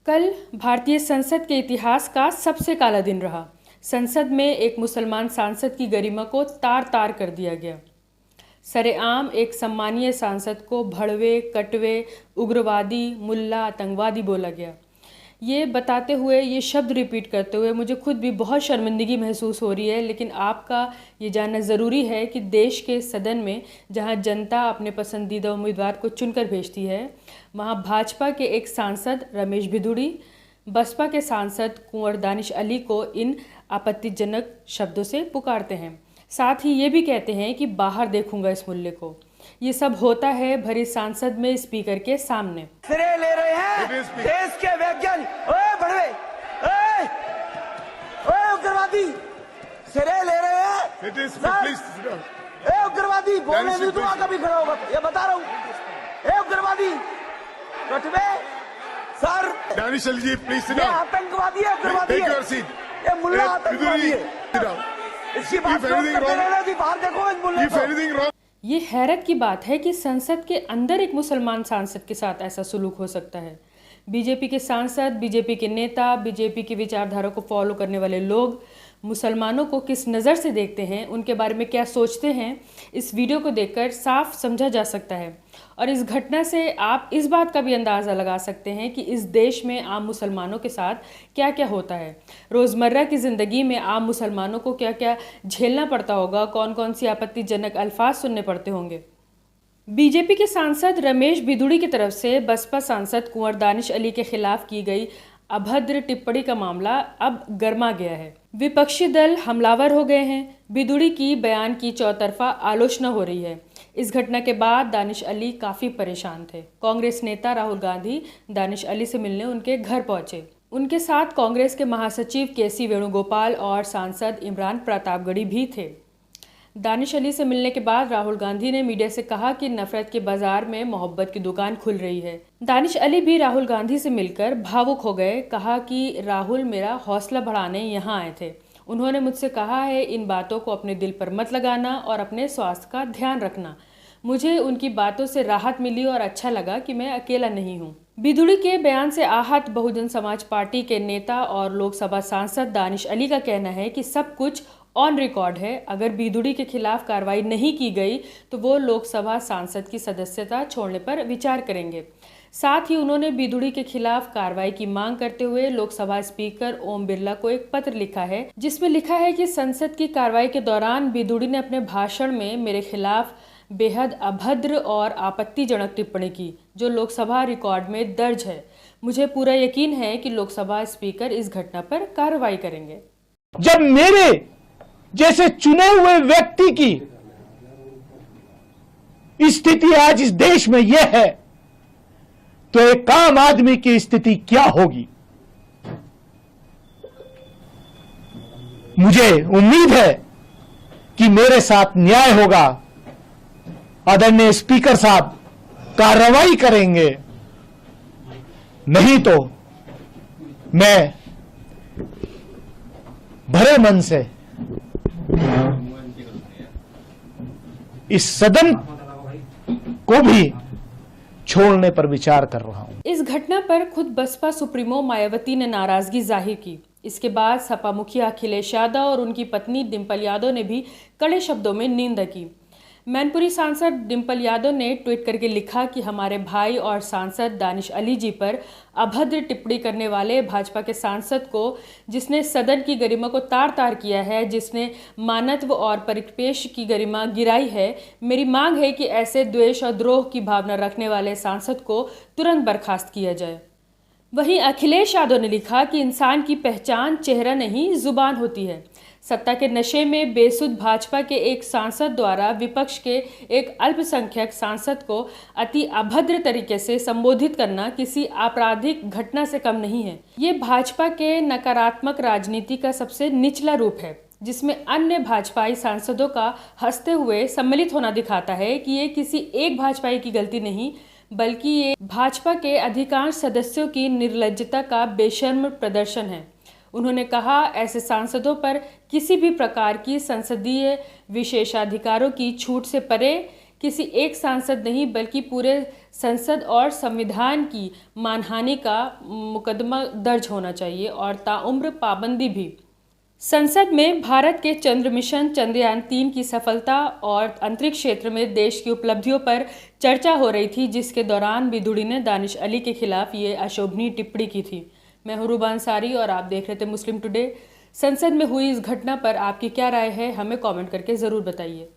कल भारतीय संसद के इतिहास का सबसे काला दिन रहा। संसद में एक मुसलमान सांसद की गरिमा को तार तार कर दिया गया। सरेआम एक सम्मानीय सांसद को भड़वे, कटवे, उग्रवादी, मुल्ला, आतंकवादी बोला गया। ये बताते हुए, ये शब्द रिपीट करते हुए मुझे खुद भी बहुत शर्मिंदगी महसूस हो रही है। लेकिन आपका ये जानना ज़रूरी है कि देश के सदन में जहां जनता अपने पसंदीदा उम्मीदवार को चुनकर भेजती है, वहां भाजपा के एक सांसद रमेश भिदुड़ी बसपा के सांसद कुंवर दानिश अली को इन आपत्तिजनक शब्दों से पुकारते हैं। साथ ही ये भी कहते हैं कि बाहर देखूंगा इस मुल्ले को। ये सब होता है भरी सांसद में स्पीकर के सामने। सिरे ले रहे हैं देश के वैज्ञानिक। ओए भड़वे, ओए उग्रवादी, सिरे ले रहे हैं। उग्रवादी बोलने नहीं दूंगा कभी खड़ा होगा, ये बता रहा हूँ। उग्रवादी, कटवे, sir Danish Ali ji please sit down. आतंकवादी है, उग्रवादी है, ये मुल्ला आतंकवादी है। इसकी बात करते रहना कि बाहर देखो इस मुल्ले को। ये हैरत की बात है कि संसद के अंदर एक मुसलमान सांसद के साथ ऐसा सुलूक हो सकता है। बीजेपी के सांसद, बीजेपी के नेता, बीजेपी की विचारधारा को फॉलो करने वाले लोग मुसलमानों को किस नज़र से देखते हैं, उनके बारे में क्या सोचते हैं, इस वीडियो को देखकर साफ समझा जा सकता है। और इस घटना से आप इस बात का भी अंदाज़ा लगा सकते हैं कि इस देश में आम मुसलमानों के साथ क्या क्या होता है। रोज़मर्रा की ज़िंदगी में आम मुसलमानों को क्या क्या झेलना पड़ता होगा, कौन कौन सी आपत्तिजनक अल्फाज सुनने पड़ते होंगे। बीजेपी के सांसद रमेश भिदुड़ी की तरफ से बसपा सांसद कुंवर दानिश अली के खिलाफ की गई अभद्र टिप्पणी का मामला अब गर्मा गया है। विपक्षी दल हमलावर हो गए हैं। भिदुड़ी की बयान की चौतरफा आलोचना हो रही है। इस घटना के बाद दानिश अली काफ़ी परेशान थे। कांग्रेस नेता राहुल गांधी दानिश अली से मिलने उनके घर पहुंचे। उनके साथ कांग्रेस के महासचिव के.सी. वेणुगोपाल और सांसद इमरान प्रतापगढ़ी भी थे। दानिश अली से मिलने के बाद राहुल गांधी ने मीडिया से कहा कि नफरत के बाजार में मोहब्बत की दुकान खुल रही है। दानिश अली भी राहुल गांधी से मिलकर भावुक हो गए। कहा कि राहुल मेरा हौसला बढ़ाने यहाँ आए थे। उन्होंने मुझसे कहा है इन बातों को अपने दिल पर मत लगाना और अपने स्वास्थ्य का ध्यान रखना। मुझे उनकी बातों से राहत मिली और अच्छा लगा कि मैं अकेला नहीं हूँ। भिदुड़ी के बयान से आहत बहुजन समाज पार्टी के नेता और लोकसभा सांसद दानिश अली का कहना है कि सब कुछ ऑन रिकॉर्ड है। अगर भिदुड़ी के खिलाफ कार्रवाई नहीं की गई तो वो लोकसभा सांसद की सदस्यता छोड़ने पर विचार करेंगे। साथ ही उन्होंने भिदुड़ी के खिलाफ कार्रवाई की मांग करते हुए लोकसभा स्पीकर ओम बिरला को एक पत्र लिखा है, जिसमें लिखा है कि संसद की कार्रवाई के दौरान भिदुड़ी ने अपने भाषण में मेरे खिलाफ बेहद अभद्र और आपत्तिजनक टिप्पणी की, जो लोकसभा रिकॉर्ड में दर्ज है। मुझे पूरा यकीन है कि लोकसभा स्पीकर इस घटना पर कार्रवाई करेंगे। जब मेरे जैसे चुने हुए व्यक्ति की स्थिति आज इस देश में यह है, तो एक आम आदमी की स्थिति क्या होगी। मुझे उम्मीद है कि मेरे साथ न्याय होगा। आदरणीय स्पीकर साहब कार्रवाई करेंगे, नहीं तो मैं भरे मन से इस सदन को भी छोड़ने पर विचार कर रहा हूं। इस घटना पर खुद बसपा सुप्रीमो मायावती ने नाराजगी जाहिर की। इसके बाद सपा मुखिया अखिलेश यादव और उनकी पत्नी डिंपल यादव ने भी कड़े शब्दों में निंदा की। मैनपुरी सांसद डिंपल यादव ने ट्वीट करके लिखा कि हमारे भाई और सांसद दानिश अली जी पर अभद्र टिप्पणी करने वाले भाजपा के सांसद को, जिसने सदन की गरिमा को तार तार किया है, जिसने मानवत्व और परिपेक्ष की गरिमा गिराई है, मेरी मांग है कि ऐसे द्वेष और द्रोह की भावना रखने वाले सांसद को तुरंत बर्खास्त किया जाए। वहीं अखिलेश यादव ने लिखा कि इंसान की पहचान चेहरा नहीं जुबान होती है। सत्ता के नशे में बेसुध भाजपा के एक सांसद द्वारा विपक्ष के एक अल्पसंख्यक सांसद को अति अभद्र तरीके से संबोधित करना किसी आपराधिक घटना से कम नहीं है। ये भाजपा के नकारात्मक राजनीति का सबसे निचला रूप है, जिसमें अन्य भाजपाई सांसदों का हंसते हुए सम्मिलित होना दिखाता है कि ये किसी एक भाजपाई की गलती नहीं, बल्कि ये भाजपा के अधिकांश सदस्यों की निर्लज्जता का बेशर्म प्रदर्शन है। उन्होंने कहा, ऐसे सांसदों पर किसी भी प्रकार की संसदीय विशेषाधिकारों की छूट से परे किसी एक सांसद नहीं बल्कि पूरे संसद और संविधान की मानहानि का मुकदमा दर्ज होना चाहिए और ताउम्र पाबंदी भी। संसद में भारत के चंद्र मिशन चंद्रयान 3 की सफलता और अंतरिक्ष क्षेत्र में देश की उपलब्धियों पर चर्चा हो रही थी, जिसके दौरान बिदुड़ी ने दानिश अली के खिलाफ ये अशोभनीय टिप्पणी की थी। मैं हूं रूबा अंसारी और आप देख रहे थे मुस्लिम टुडे। संसद में हुई इस घटना पर आपकी क्या राय है, हमें कमेंट करके ज़रूर बताइए।